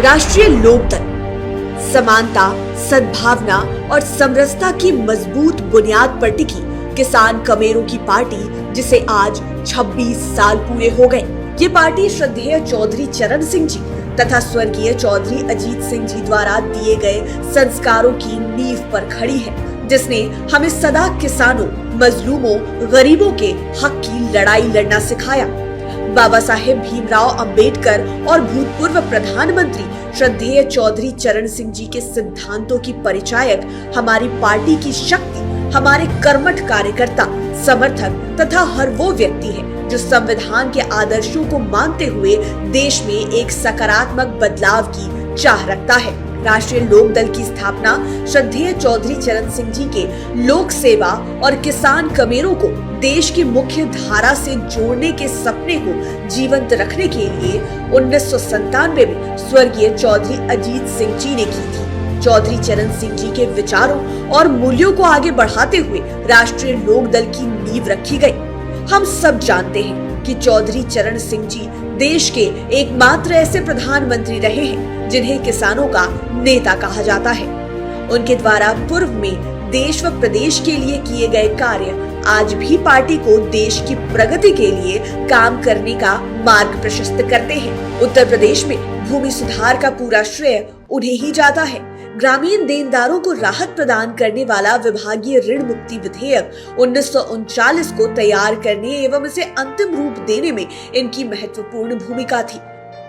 राष्ट्रीय लोकदल समानता, सद्भावना और समरसता की मजबूत बुनियाद पर टिकी किसान कमेरों की पार्टी, जिसे आज 26 साल पूरे हो गए। ये पार्टी श्रद्धेय चौधरी चरण सिंह जी तथा स्वर्गीय चौधरी अजीत सिंह जी द्वारा दिए गए संस्कारों की नींव पर खड़ी है, जिसने हमें सदा किसानों, मजलूमों, गरीबों के हक की लड़ाई लड़ना सिखाया। बाबा साहेब भीमराव अंबेडकर और भूतपूर्व प्रधानमंत्री श्रद्धेय चौधरी चरण सिंह जी के सिद्धांतों की परिचायक हमारी पार्टी की शक्ति हमारे कर्मठ कार्यकर्ता, समर्थक तथा हर वो व्यक्ति है जो संविधान के आदर्शों को मानते हुए देश में एक सकारात्मक बदलाव की चाह रखता है। राष्ट्रीय लोक दल की स्थापना श्रद्धेय चौधरी चरण सिंह जी के लोक सेवा और किसान कमेरों को देश की मुख्य धारा से जोड़ने के सपने को जीवंत रखने के लिए 1997 में स्वर्गीय चौधरी अजीत सिंह जी ने की थी। चौधरी चरण सिंह जी के विचारों और मूल्यों को आगे बढ़ाते हुए राष्ट्रीय लोक दल की नींव रखी गई। हम सब जानते हैं कि चौधरी चरण सिंह जी देश के एकमात्र ऐसे प्रधानमंत्री रहे हैं जिन्हें किसानों का नेता कहा जाता है। उनके द्वारा पूर्व में देश व प्रदेश के लिए किए गए कार्य आज भी पार्टी को देश की प्रगति के लिए काम करने का मार्ग प्रशस्त करते हैं। उत्तर प्रदेश में भूमि सुधार का पूरा श्रेय उन्हें ही जाता है। ग्रामीण देनदारों को राहत प्रदान करने वाला विभागीय ऋण मुक्ति विधेयक 1939 को तैयार करने एवं इसे अंतिम रूप देने में इनकी महत्वपूर्ण भूमिका थी।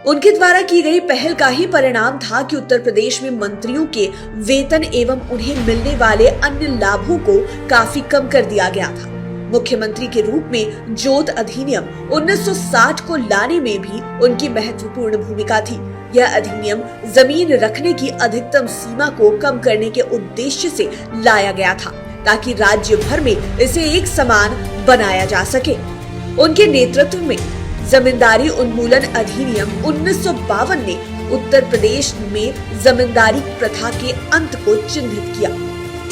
उनके द्वारा की गई पहल का ही परिणाम था कि उत्तर प्रदेश में मंत्रियों के वेतन एवं उन्हें मिलने वाले अन्य लाभों को काफी कम कर दिया गया था। मुख्यमंत्री के रूप में जोत अधिनियम 1960 को लाने में भी उनकी महत्वपूर्ण भूमिका थी। यह अधिनियम जमीन रखने की अधिकतम सीमा को कम करने के उद्देश्य से लाया गया था ताकि राज्य भर में इसे एक समान बनाया जा सके। उनके नेतृत्व में जमींदारी उन्मूलन अधिनियम 1952 ने उत्तर प्रदेश में जमींदारी प्रथा के अंत को चिन्हित किया,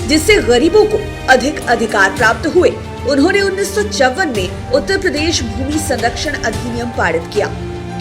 जिससे गरीबों को अधिक अधिकार प्राप्त हुए। उन्होंने 1954 में उत्तर प्रदेश भूमि संरक्षण अधिनियम पारित किया।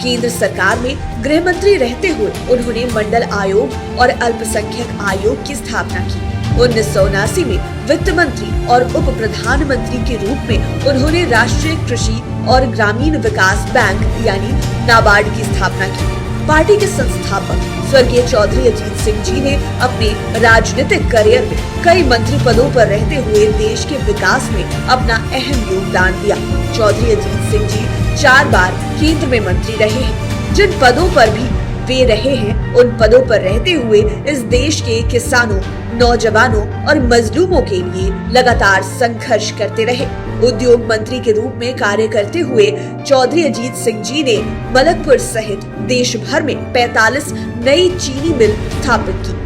केंद्र सरकार में गृह मंत्री रहते हुए उन्होंने मंडल आयोग और अल्पसंख्यक आयोग की स्थापना की। 1979 में वित्त मंत्री और उप प्रधानमंत्री के रूप में उन्होंने राष्ट्रीय कृषि और ग्रामीण विकास बैंक यानी नाबार्ड की स्थापना की। पार्टी के संस्थापक स्वर्गीय चौधरी अजीत सिंह जी ने अपने राजनीतिक करियर में कई मंत्री पदों पर रहते हुए देश के विकास में अपना अहम योगदान दिया। चौधरी अजीत सिंह जी 4 बार केंद्र में मंत्री रहे हैं। जिन पदों पर भी वे रहे हैं, उन पदों पर रहते हुए इस देश के किसानों, नौजवानों और मजलूमों के लिए लगातार संघर्ष करते रहे। उद्योग मंत्री के रूप में कार्य करते हुए चौधरी अजीत सिंह जी ने मलकपुर सहित देश भर में 45 नई चीनी मिल स्थापित की।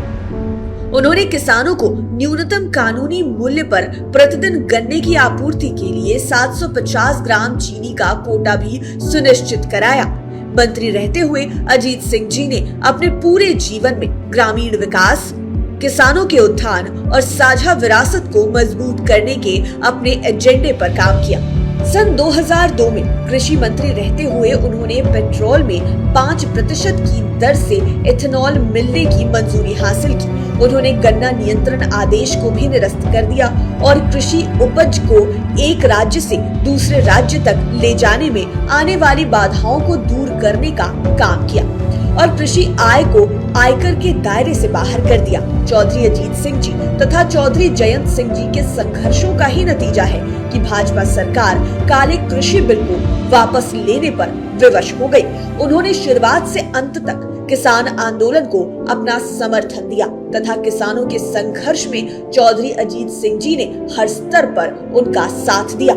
उन्होंने किसानों को न्यूनतम कानूनी मूल्य पर प्रतिदिन गन्ने की आपूर्ति के लिए 750 ग्राम चीनी का कोटा भी सुनिश्चित कराया। मंत्री रहते हुए अजीत सिंह जी ने अपने पूरे जीवन में ग्रामीण विकास, किसानों के उत्थान और साझा विरासत को मजबूत करने के अपने एजेंडे पर काम किया। सन 2002 में कृषि मंत्री रहते हुए उन्होंने पेट्रोल में 5% की दर से इथेनॉल मिलने की मंजूरी हासिल की। उन्होंने गन्ना नियंत्रण आदेश को भी निरस्त कर दिया और कृषि उपज को एक राज्य से दूसरे राज्य तक ले जाने में आने वाली बाधाओं को दूर करने का काम किया और कृषि आय को आयकर के दायरे से बाहर कर दिया। चौधरी अजीत सिंह जी तथा चौधरी जयंत सिंह जी के संघर्षों का ही नतीजा है कि भाजपा सरकार काले कृषि बिल को वापस लेने पर विवश हो गई। उन्होंने शुरुआत से अंत तक किसान आंदोलन को अपना समर्थन दिया तथा किसानों के संघर्ष में चौधरी अजीत सिंह जी ने हर स्तर पर उनका साथ दिया।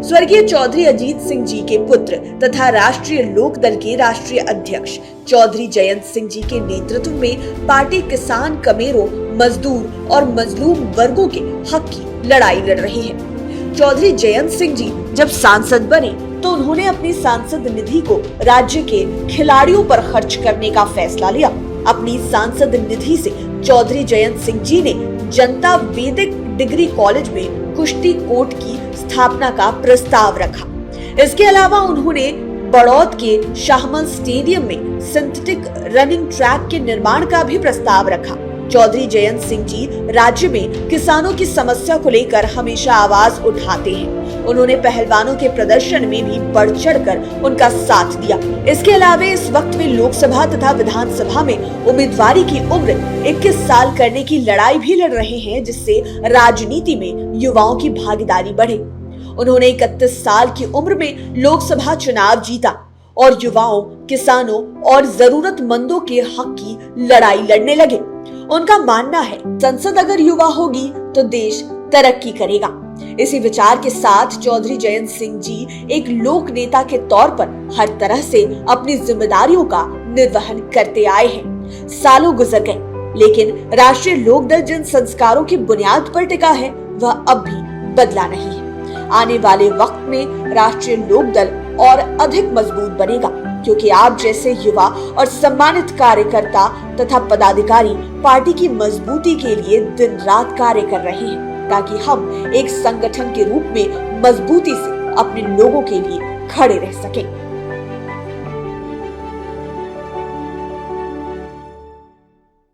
स्वर्गीय चौधरी अजीत सिंह जी के पुत्र तथा राष्ट्रीय लोक दल के राष्ट्रीय अध्यक्ष चौधरी जयंत सिंह जी के नेतृत्व में पार्टी किसान, कमेरों, मजदूर और मजलूम वर्गों के हक की लड़ाई लड़ रही है। चौधरी जयंत सिंह जी जब सांसद बने तो उन्होंने अपनी सांसद निधि को राज्य के खिलाड़ियों पर खर्च करने का फैसला लिया। अपनी सांसद निधि से चौधरी जयंत सिंह जी ने जनता वैदिक डिग्री कॉलेज में कुश्ती कोर्ट की स्थापना का प्रस्ताव रखा। इसके अलावा उन्होंने बड़ौद के शाहमल स्टेडियम में सिंथेटिक रनिंग ट्रैक के निर्माण का भी प्रस्ताव रखा। चौधरी जयंत सिंह जी राज्य में किसानों की समस्या को लेकर हमेशा आवाज उठाते हैं। उन्होंने पहलवानों के प्रदर्शन में भी बढ़ चढ़कर उनका साथ दिया। इसके अलावा इस वक्त वे लोकसभा तथा विधानसभा में उम्मीदवारी की उम्र 21 साल करने की लड़ाई भी लड़ रहे हैं, जिससे राजनीति में युवाओं की भागीदारी बढ़े। उन्होंने 31 साल की उम्र में लोकसभा चुनाव जीता और युवाओं, किसानों और जरूरतमंदों के हक की लड़ाई लड़ने लगे। उनका मानना है, संसद अगर युवा होगी तो देश तरक्की करेगा। इसी विचार के साथ चौधरी जयंत सिंह जी एक लोक नेता के तौर पर हर तरह से अपनी जिम्मेदारियों का निर्वहन करते आए हैं। सालों गुजर गए, लेकिन राष्ट्रीय लोकदल जिन संस्कारों की बुनियाद पर टिका है वह अब भी बदला नहीं है। आने वाले वक्त में राष्ट्रीय लोकदल और अधिक मजबूत बनेगा, क्योंकि आप जैसे युवा और सम्मानित कार्यकर्ता तथा पदाधिकारी पार्टी की मजबूती के लिए दिन रात कार्य कर रहे हैं, ताकि हम एक संगठन के रूप में मजबूती से अपने लोगों के लिए खड़े रह सकें।